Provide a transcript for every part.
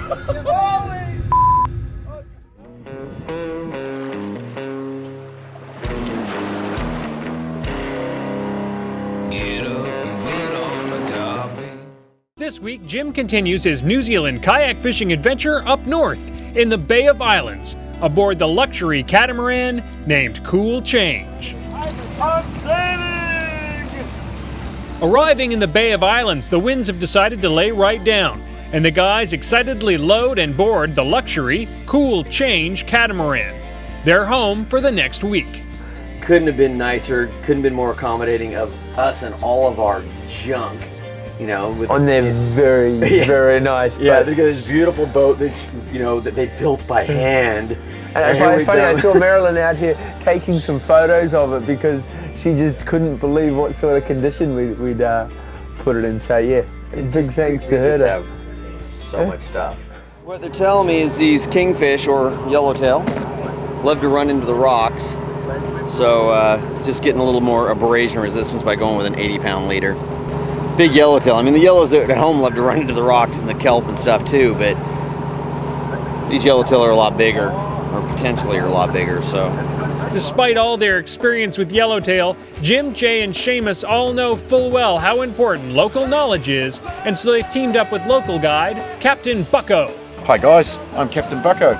This week, Jim continues his New Zealand kayak fishing adventure up north in the Bay of Islands aboard the luxury catamaran named Cool Change. I'm sailing! Arriving in the Bay of Islands, the winds have decided to lay right down, and the guys excitedly load and board the luxury Cool Change catamaran. They're home for the next week. Couldn't have been nicer, couldn't have been more accommodating of us and all of our junk. You know, on their very, very nice boat. Yeah, they've got this beautiful boat that, you know, that they built by hand. And funny, I saw Marilyn out here taking some photos of it because she just couldn't believe what sort of condition we'd put it in. So yeah, big thanks to her. Just have so much stuff. What they're telling me is these kingfish or yellowtail love to run into the rocks. So just getting a little more abrasion resistance by going with an 80-pound leader. Big yellowtail. I mean, the yellows at home love to run into the rocks and the kelp and stuff too, but these yellowtail are a lot bigger, or potentially are a lot bigger, so. Despite all their experience with yellowtail, Jim, Jay, and Seamus all know full well how important local knowledge is, and so they've teamed up with local guide, Captain Bucko. Hi guys, I'm Captain Bucko.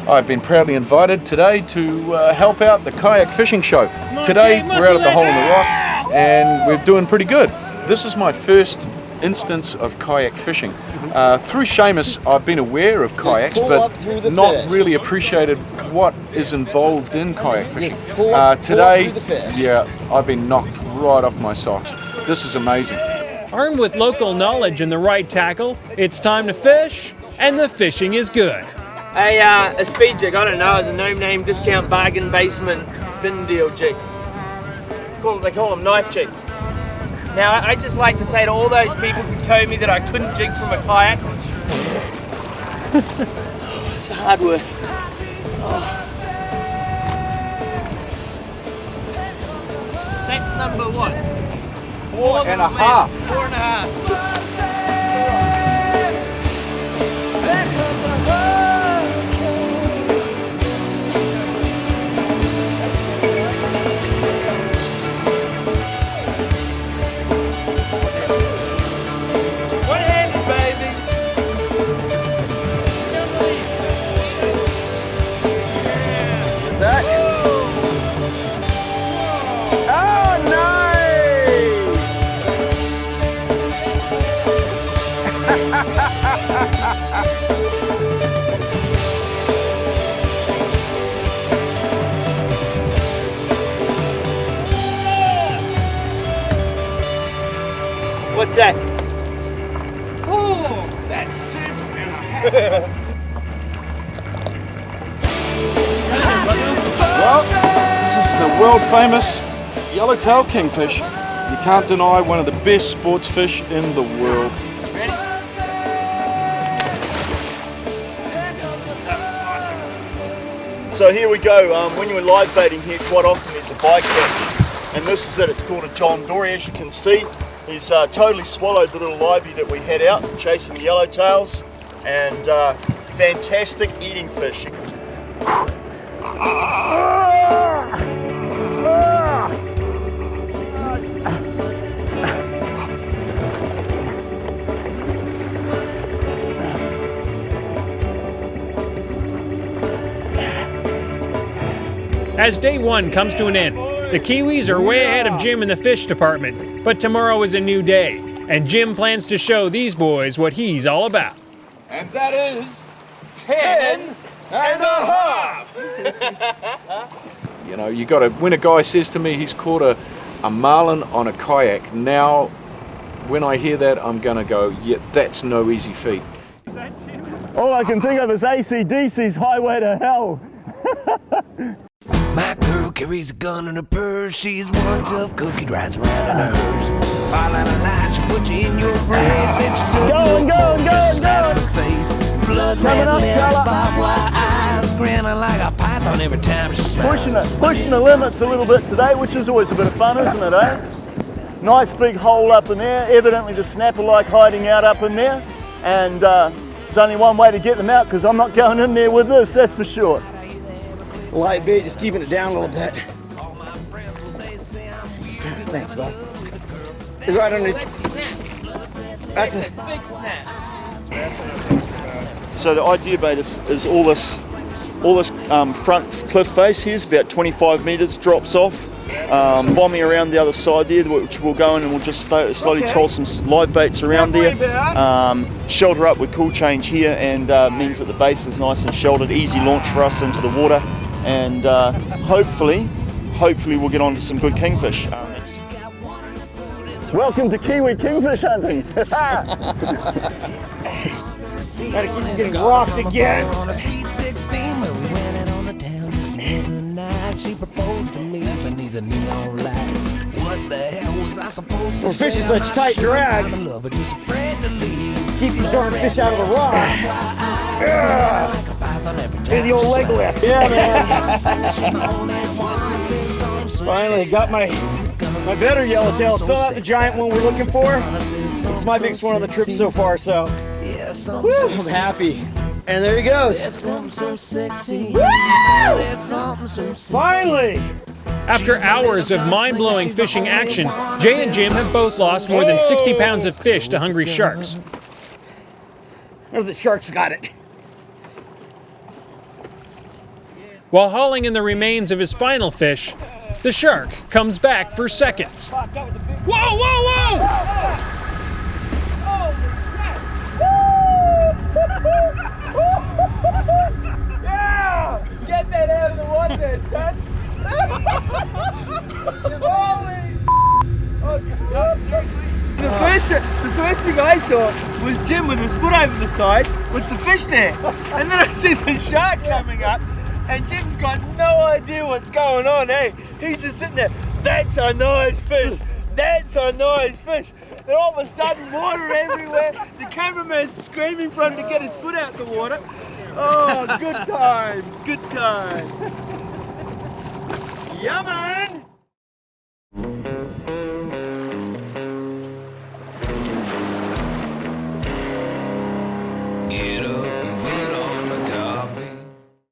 I've been proudly invited today to help out the kayak fishing show. Today we're out at the Hole in the Rock and we're doing pretty good. This is my first instance of kayak fishing. Through Seamus, I've been aware of kayaks, but not really appreciated what is involved in kayak fishing. Today, yeah, I've been knocked right off my socks. This is amazing. Armed with local knowledge and the right tackle, it's time to fish, and the fishing is good. A speed jig, I don't know, it's a no-name discount bargain basement bin deal jig. They call them knife jigs. Now, I'd just like to say to all those people who told me that I couldn't jig from a kayak, it's hard work. That's number what? 4.5. 4.5. What's that? Oh, that's 6.5. Well, this is the world famous yellowtail kingfish. You can't deny one of the best sports fish in the world. Ready? So here we go. When you're live baiting here, quite often there's a bycatch, and this is it. It's called a John Dory. As you can see, he's totally swallowed the little livey that we had out chasing the yellowtails, and fantastic eating fish. As day one comes to an end, the Kiwis are way ahead of Jim in the fish department, but tomorrow is a new day, and Jim plans to show these boys what he's all about. And that is 10.5. You know, you got to, when a guy says to me he's caught a marlin on a kayak, now when I hear that, I'm going to go, yeah, that's no easy feat. All I can think of is AC/DC's Highway to Hell. My girl carries a gun in her purse. She's one tough cookie, drives around in hers. Fall out of line, she'll put you in your place. And she's so Going. face. Blood red lips, barbed wire eyes, grinning like a python every time she smiles. Pushing the limits a little bit today, which is always a bit of fun, isn't it, eh? Nice big hole up in there. Evidently the snapper like hiding out up in there. And There's only one way to get them out because I'm not going in there with this, that's for sure. Light bait, just keeping it down a little bit. Thanks, bud. It's right underneath. That's a big snap. So the idea bait is all this front cliff face here is about 25 metres, drops off, bombing around the other side there, which we'll go in and we'll just slowly troll some live baits around there, shelter up with cool change here, and means that the base is nice and sheltered, easy launch for us into the water, and hopefully we'll get onto some good kingfish. Welcome to Kiwi kingfish hunting. gotta keep from getting rocked again. On a sweet 16, where we went it on the town just the other night. She proposed to me beneath a neon light. What the hell was I supposed to We're say? fishing such tight drags. I'm a lover, just afraid to leave. Keep these darn fish out of the rocks. Like a python every time. Do the old leg lift. Yeah, man. Finally got my better yellowtail. Still not the giant one we're looking for. It's my biggest one on the trip so far, so woo, I'm happy. And there he goes. Finally! After hours of mind-blowing fishing action, Jay and Jim have both lost more than 60 pounds of fish to hungry sharks. There's the sharks got it. While hauling in the remains of his final fish, the shark comes back for seconds. Whoa, whoa, whoa! Yeah! Get that out of the water there, son. Holy! Oh, God, seriously? The first thing I saw was Jim with his foot over the side with the fish there. And then I see the shark coming up, and Jim's got no idea what's going on, hey? He's just sitting there, that's a nice fish, that's a nice fish. And all of a sudden, water everywhere. The cameraman's screaming for him to get his foot out the water. Oh, good times, good times. Yummy!